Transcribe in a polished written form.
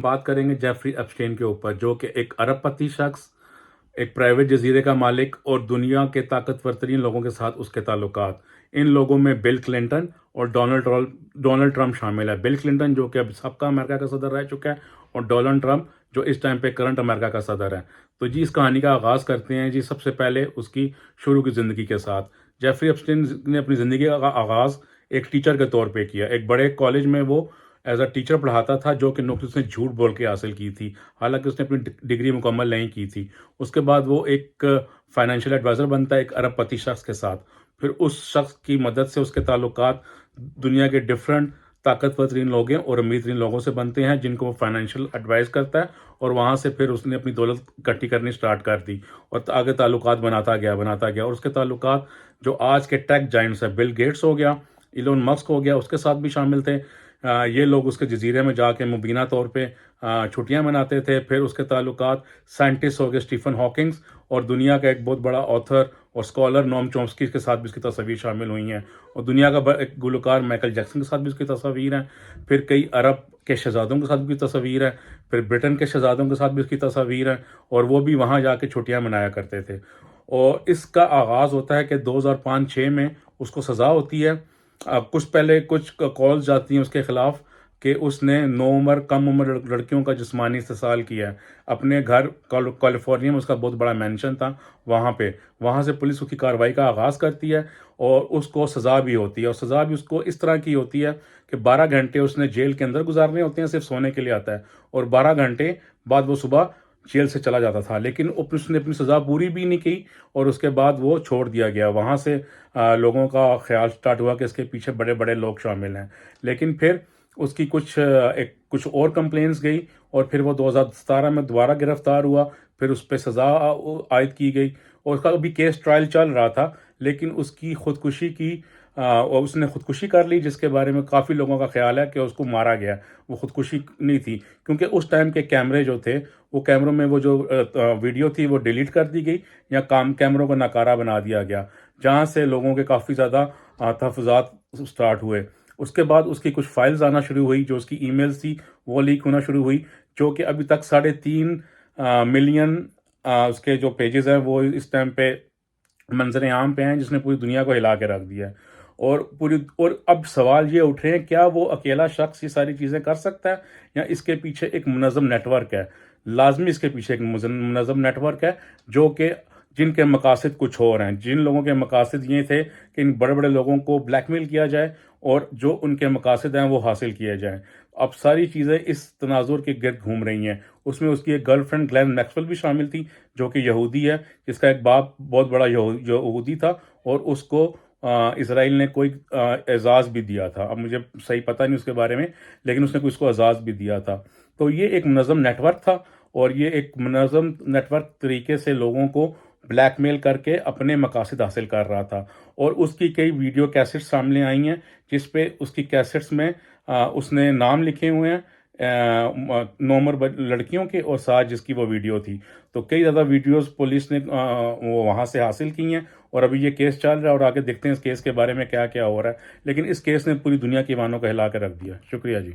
بات کریں گے جیفری ایپسٹین کے اوپر، جو کہ ایک ارب پتی شخص، ایک پرائیویٹ جزیرے کا مالک اور دنیا کے طاقتور ترین لوگوں کے ساتھ اس کے تعلقات۔ ان لوگوں میں بل کلنٹن اور ڈونلڈ ٹرمپ شامل ہے۔ بل کلنٹن جو کہ اب سابقہ امریکہ کا صدر رہ چکا ہے، اور ڈونلڈ ٹرمپ جو اس ٹائم پہ کرنٹ امریکہ کا صدر ہے۔ تو جی اس کہانی کا آغاز کرتے ہیں جی سب سے پہلے اس کی شروع کی زندگی کے ساتھ۔ جیفری ایپسٹین نے اپنی زندگی کا آغاز ایک ٹیچر کے طور پہ کیا۔ ایک بڑے کالج میں وہ ایز اے ٹیچر پڑھاتا تھا، جو کہ نوکری اس نے جھوٹ بول کے حاصل کی تھی، حالانکہ اس نے اپنی ڈگری مکمل نہیں کی تھی۔ اس کے بعد وہ ایک فائنینشیل ایڈوائزر بنتا ہے ایک ارب پتی شخص کے ساتھ۔ پھر اس شخص کی مدد سے اس کے تعلقات دنیا کے ڈفرینٹ طاقتور ترین لوگوں اور امیر ترین لوگوں سے بنتے ہیں، جن کو وہ فائنینشیل ایڈوائز کرتا ہے، اور وہاں سے پھر اس نے اپنی دولت اکٹھی کرنی سٹارٹ کر دی، اور آگے تعلقات بناتا گیا اور اس کے تعلقات جو آج کے ٹیک جائنٹس ہیں، بل گیٹس ہو گیا، ایلون مسک ہو گیا، اس کے ساتھ بھی شامل تھے۔ یہ لوگ اس کے جزیرے میں جا کے مبینہ طور پہ چھٹیاں مناتے تھے۔ پھر اس کے تعلقات سائنٹسٹ ہو گئے اسٹیفن ہاکنگز، اور دنیا کا ایک بہت بڑا آتھر اور اسکالر نوم چومسکی کے ساتھ بھی اس کی تصاویر شامل ہوئی ہیں، اور دنیا کا ایک گلوکار مائیکل جیکسن کے ساتھ بھی اس کی تصاویر ہیں۔ پھر کئی عرب کے شہزادوں کے ساتھ بھی تصاویر ہیں، پھر برٹن کے شہزادوں کے ساتھ بھی اس کی تصاویر ہیں، اور وہ بھی وہاں جا کے چھٹیاں منایا کرتے تھے۔ اور اس کا آغاز ہوتا ہے کہ 2005-6 میں اس کو سزا ہوتی ہے۔ کچھ پہلے کچھ کالز جاتی ہیں اس کے خلاف کہ اس نے کم عمر لڑکیوں کا جسمانی استحصال کیا ہے۔ اپنے گھر کیلیفورنیا میں اس کا بہت بڑا مینشن تھا، وہاں سے پولیس اس کی کارروائی کا آغاز کرتی ہے، اور اس کو سزا بھی ہوتی ہے، اور سزا بھی اس کو اس طرح کی ہوتی ہے کہ 12 گھنٹے اس نے جیل کے اندر گزارنے ہوتے ہیں، صرف سونے کے لیے آتا ہے، اور 12 گھنٹے بعد وہ صبح جیل سے چلا جاتا تھا۔ لیکن اس نے اپنی سزا پوری بھی نہیں کی، اور اس کے بعد وہ چھوڑ دیا گیا۔ وہاں سے لوگوں کا خیال سٹارٹ ہوا کہ اس کے پیچھے بڑے بڑے لوگ شامل ہیں، لیکن پھر اس کی کچھ اور کمپلینس گئی، اور پھر وہ 2017 میں دوبارہ گرفتار ہوا۔ پھر اس پہ سزا عائد کی گئی، اور اس کا ابھی کیس ٹرائل چل رہا تھا، لیکن اس کی خودکشی کی اور اس نے خودکشی کر لی، جس کے بارے میں کافی لوگوں کا خیال ہے کہ اس کو مارا گیا۔ وہ خودکشی نہیں تھی، کیونکہ اس ٹائم کے کیمرے جو تھے، وہ کیمروں میں وہ جو ویڈیو تھی وہ ڈیلیٹ کر دی گئی، یا کیمروں کو ناکارہ بنا دیا گیا، جہاں سے لوگوں کے کافی زیادہ تحفظات سٹارٹ ہوئے۔ اس کے بعد اس کی کچھ فائلز آنا شروع ہوئی، جو اس کی ای میلز تھی وہ لیک ہونا شروع ہوئی، جو کہ ابھی تک 3.5 ملین اس کے جو پیجز ہیں وہ اس ٹائم پہ منظر عام پہ ہیں، جس نے پوری دنیا کو ہلا کے رکھ دیا ہے۔ اور اب سوال یہ اٹھ رہے ہیں، کیا وہ اکیلا شخص یہ ساری چیزیں کر سکتا ہے، یا اس کے پیچھے ایک منظم نیٹ ورک ہے؟ لازمی اس کے پیچھے ایک منظم نیٹ ورک ہے، جو کہ جن کے مقاصد کچھ اور ہیں۔ جن لوگوں کے مقاصد یہ تھے کہ ان بڑے بڑے لوگوں کو بلیک میل کیا جائے، اور جو ان کے مقاصد ہیں وہ حاصل کیے جائیں۔ اب ساری چیزیں اس تناظر کے گرد گھوم رہی ہیں۔ اس میں اس کی ایک گرل فرینڈ گلین میکسویل بھی شامل تھی، جو کہ یہودی ہے، جس کا ایک باپ بہت بڑا یہودی تھا، اور اس کو اسرائیل نے کوئی اعزاز بھی دیا تھا۔ اب مجھے صحیح پتہ نہیں اس کے بارے میں، لیکن اس نے اس کو اعزاز بھی دیا تھا۔ تو یہ ایک منظم نیٹ ورک تھا، اور یہ ایک منظم نیٹ ورک طریقے سے لوگوں کو بلیک میل کر کے اپنے مقاصد حاصل کر رہا تھا۔ اور اس کی کئی ویڈیو کیسٹس سامنے آئی ہیں، جس پہ اس کی کیسٹس میں اس نے نام لکھے ہوئے ہیں 9 لڑکیوں کے، اور ساتھ جس کی وہ ویڈیو تھی۔ تو کئی زیادہ ویڈیوز پولیس نے وہاں سے حاصل کی ہیں، اور ابھی یہ کیس چل رہا ہے، اور آگے دیکھتے ہیں اس کیس کے بارے میں کیا کیا ہو رہا ہے۔ لیکن اس کیس نے پوری دنیا کی عواموں کو ہلا کے رکھ دیا۔ شکریہ جی۔